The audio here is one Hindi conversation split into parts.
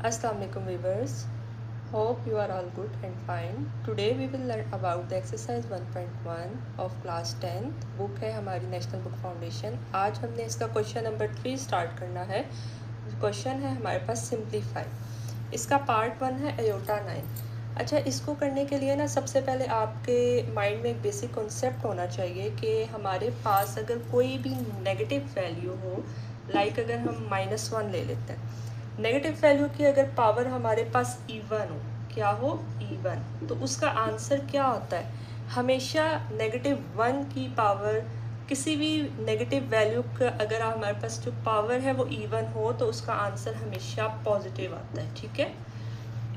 Assalamu alaikum viewers. Hope you are all good and fine. Today we will learn about the exercise 1.1 of class 10th. Book है हमारी नेशनल बुक फाउंडेशन. आज हमने इसका क्वेश्चन नंबर 3 स्टार्ट करना है. क्वेश्चन है हमारे पास सिंप्लीफाई. इसका पार्ट 1 है अयोटा 9. अच्छा, इसको करने के लिए ना सबसे पहले आपके माइंड में एक बेसिक कॉन्सेप्ट होना चाहिए कि हमारे पास अगर कोई भी नेगेटिव वैल्यू हो, लाइक अगर हम -1 ले लेते हैं, नेगेटिव वैल्यू की अगर पावर हमारे पास इवन हो, क्या हो, इवन, तो उसका आंसर क्या होता है? हमेशा -1 की पावर, किसी भी नेगेटिव वैल्यू का अगर हमारे पास जो पावर है वो इवन हो तो उसका आंसर हमेशा पॉजिटिव आता है. ठीक है.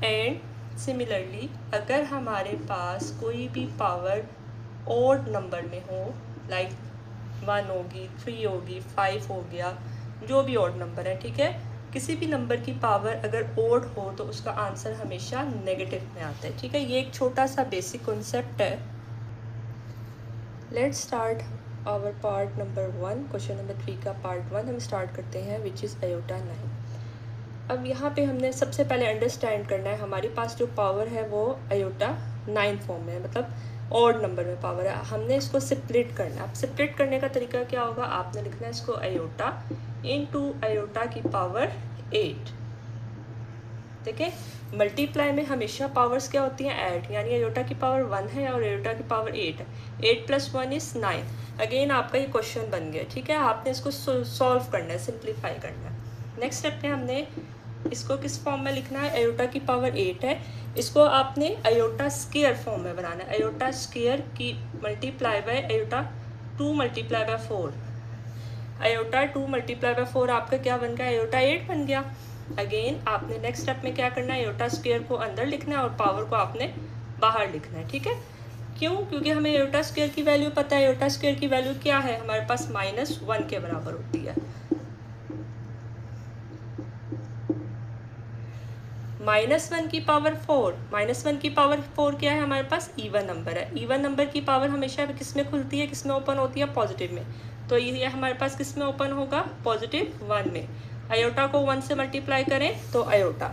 एंड सिमिलरली अगर हमारे पास कोई भी पावर ओड नंबर में हो, लाइक 1 होगी, 3 होगी, 5 हो गया, जो भी ओड नंबर है, ठीक है, किसी भी नंबर की पावर अगर ओड हो तो उसका आंसर हमेशा नेगेटिव में आता है. ठीक है. ये एक छोटा सा बेसिक कॉन्सेप्ट है. Let's start our part number 1. Question number 3 का पार्ट 1 हम स्टार्ट करते हैं, विच इज़ अयोटा 9. अब यहाँ पे हमने सबसे पहले अंडरस्टैंड करना है हमारे पास जो पावर है वो अयोटा 9 फॉर्म में, मतलब ऑड नंबर में पावर है. हमने इसको स्प्लिट करना है. अब स्प्लिट करने का तरीका क्या होगा? आपने लिखना है इसको अयोटा इनटू अयोटा की पावर 8. ठीक है. मल्टीप्लाई में हमेशा पावर्स क्या होती हैं? ऐड. यानी अयोटा की पावर 1 है और अयोटा की पावर 8 है. 8 + 1 = 9. अगेन आपका ये क्वेश्चन बन गया. ठीक है. आपने इसको सॉल्व करना है, सिंप्लीफाई करना है. नेक्स्ट स्टेप में हमने इसको किस फॉर्म में लिखना है? अयोटा की पावर 8 है, इसको आपने अयोटा स्क्वायर फॉर्म में बनाना है. अयोटा स्क्वायर की मल्टीप्लाई बाय अयोटा 2 × 4. अयोटा 2 × 4 आपका क्या बन गया? अयोटा 8 बन गया. अगेन आपने नेक्स्ट स्टेप में क्या करना है? अयोटा स्क्वायर को अंदर लिखना है और पावर को आपने बाहर लिखना है. ठीक है. क्यों? क्योंकि हमें अयोटा स्क्वायर की वैल्यू पता है. अयोटा स्क्वायर की वैल्यू क्या है? हमारे पास -1 के बराबर होती है. -1 की पावर 4. -1 की पावर 4 क्या है? हमारे पास इवन नंबर है. इवन नंबर की पावर हमेशा किस में खुलती है, किस में ओपन होती है? पॉजिटिव में. तो ये हमारे पास किस में ओपन होगा? +1 में. अयोटा को 1 से मल्टीप्लाई करें तो अयोटा.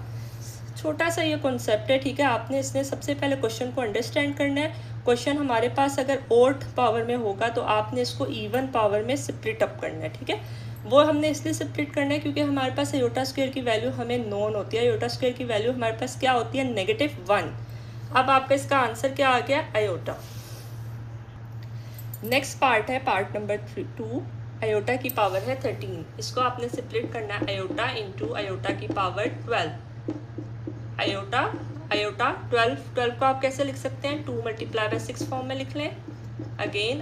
छोटा सा ये कॉन्सेप्ट है. ठीक है. आपने इसने सबसे पहले क्वेश्चन को अंडरस्टैंड करना है. क्वेश्चन हमारे पास अगर ओड पावर में होगा तो आपने इसको इवन पावर में स्प्लिट अप करना है. ठीक है. वो हमने इसलिए स्प्लिट करना है क्योंकि हमारे पास अयोटा स्क्वायर की वैल्यू हमें नोन होती है. अयोटा स्क्वायर की वैल्यू हमारे पास क्या होती है? -1. अब आपका इसका आंसर क्या आ गया? अयोटा. नेक्स्ट पार्ट है पार्ट नंबर 2. अयोटा की पावर है 13. इसको आपने स्प्लिट करना है. अयोटा इंटू अयोटा की पावर 12. अयोटा 12 को आप कैसे लिख सकते हैं? 2 × 6 फॉर्म में लिख लें. अगेन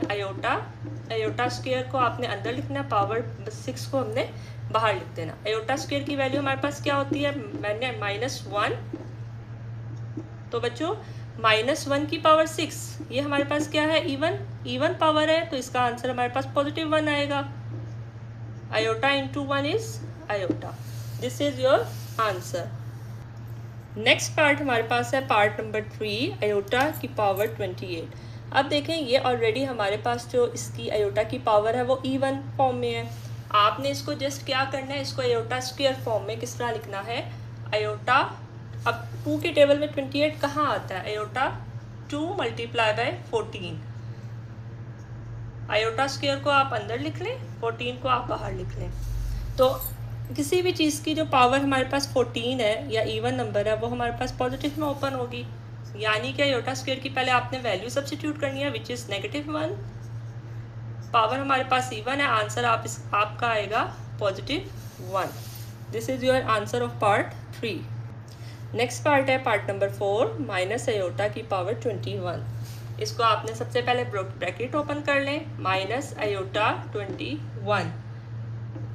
अयोटा स्क्वायर को आपने अंदर लिखना है, पावर 6 को हमने बाहर लिख देना. अयोटा स्क्वायर की वैल्यू हमारे पास क्या होती है? मैंने -1. तो बच्चों -1 की पावर 6, ये हमारे पास क्या है? इवन पावर है, तो इसका आंसर हमारे पास +1 आएगा. Iota into 1 is iota. This is your answer. Next part हमारे पास है पार्ट नंबर 3, अयोटा की पावर 28. अब देखें, ये ऑलरेडी हमारे पास जो इसकी अयोटा की पावर है वो इवन फॉर्म में है. आपने इसको जस्ट क्या करना है? इसको अयोटा स्क्वायर फॉर्म में किस तरह लिखना है? अयोटा, अब 2 के टेबल में 28 कहाँ आता है? अयोटा 2 × 14. अयोटा स्क्वायर को आप अंदर लिख लें, 14 को आप बाहर लिख लें. तो किसी भी चीज़ की जो पावर हमारे पास 14 है या इवन नंबर है वो हमारे पास पॉजिटिव में ओपन होगी. यानी कि अयोटा स्क्वायर की पहले आपने वैल्यू सब्स्टिट्यूट करनी है, विच इज़ -1. पावर हमारे पास इवन है, आंसर आपका आएगा +1. This is your answer of part 3. Next part है पार्ट नंबर 4, माइनस अयोटा की पावर 21. इसको आपने सबसे पहले ब्रैकेट ओपन कर लें, माइनस अयोटा 21.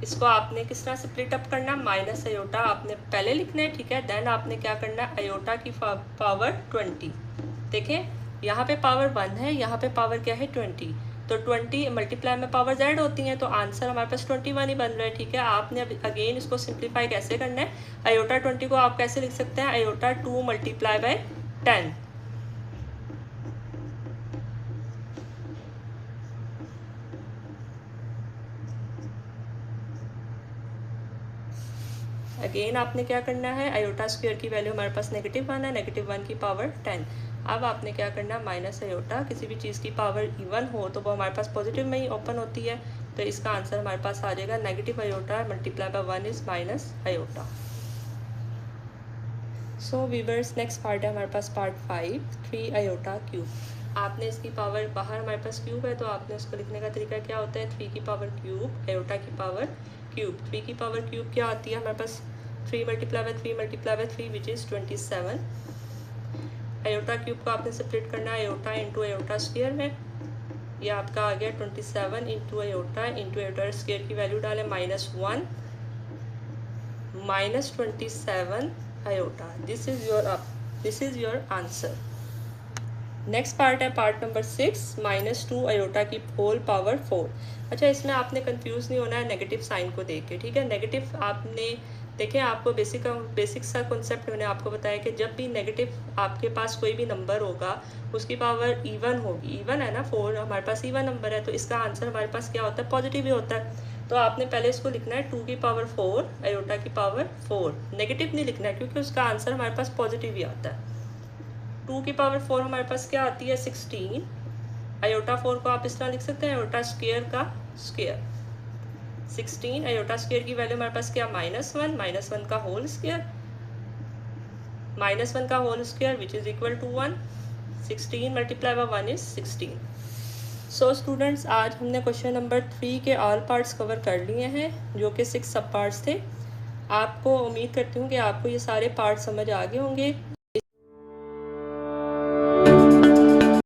इसको आपने किस तरह स्प्लिट अप करना? माइनस अयोटा आपने पहले लिखना है. ठीक है. देन आपने क्या करना है? अयोटा की पावर 20. देखें, यहाँ पे पावर 1 है, यहाँ पे पावर क्या है? 20. तो 20 मल्टीप्लाई में पावर Z होती हैं, तो आंसर हमारे पास 21 ही बन रहा है. ठीक है. आपने अब अगेन इसको सिंप्लीफाई कैसे करना है? अयोटा 20 को आप कैसे लिख सकते हैं? अयोटा 2 × 10. अगेन आपने क्या करना है, आयोटा स्क्वायर की वैल्यू हमारे पास -1 है, -1 की पावर 10। अब आपने क्या करना है, माइनस आयोटा, किसी भी चीज़ की पावर इवन हो तो वो हमारे पास पॉजिटिव में ही ओपन होती है, तो इसका आंसर हमारे पास आ जाएगा negative iota multiply by 1 is minus iota. So viewers, next part है हमारे पास पार्ट 5, 3 आयोटा क्यूब। आपने इसकी पावर, बाहर हमारे पास क्यूब है तो आपने उसको लिखने का तरीका क्या होता है, 3 की पावर क्यूब आयोटा की पावर क्यूब। 3 की पावर क्यूब क्या आती है हमारे पास, 3 multiply by 3 multiply by 3 which is 27। Iota cube को आपने सेपरेट करना है आयोटा इंटू आयोटा स्क्वायर में। ये आपका आ गया 27 इंटू आयोटा स्क्वायर की वैल्यू डालें -1 -27 iota. This is your answer. Next part है पार्ट नंबर 6, -2 आयोटा की होल पावर 4। अच्छा, इसमें आपने कंफ्यूज नहीं होना है नेगेटिव साइन को देख के, ठीक है। नेगेटिव आपने देखें, आपको बेसिक सा कॉन्सेप्ट मैंने आपको बताया कि जब भी नेगेटिव आपके पास कोई भी नंबर होगा उसकी पावर इवन होगी। इवन है ना, 4 हमारे पास इवन नंबर है, तो इसका आंसर हमारे पास क्या होता है, पॉजिटिव ही होता है। तो आपने पहले इसको लिखना है 2 की पावर 4 आयोटा की पावर 4, नेगेटिव नहीं लिखना है क्योंकि उसका आंसर हमारे पास पॉजिटिव ही आता है। 2 की पावर 4 हमारे पास क्या आती है, 16। आयोटा 4 को आप इस तरह लिख सकते हैं, आयोटा स्क्वायर का स्क्वायर। 16 आयोटा स्क्वायर की वैल्यू हमारे पास क्या, -1 का होल स्क्वायर, -1 का whole square which is equal to 1। 16 multiply by 1 is 16। So students, आज हमने क्वेश्चन नंबर 3 के ऑल पार्ट्स कवर कर लिए हैं जो कि 6 सब पार्ट्स थे। आपको उम्मीद करती हूँ कि आपको ये सारे पार्ट समझ आ गए होंगे।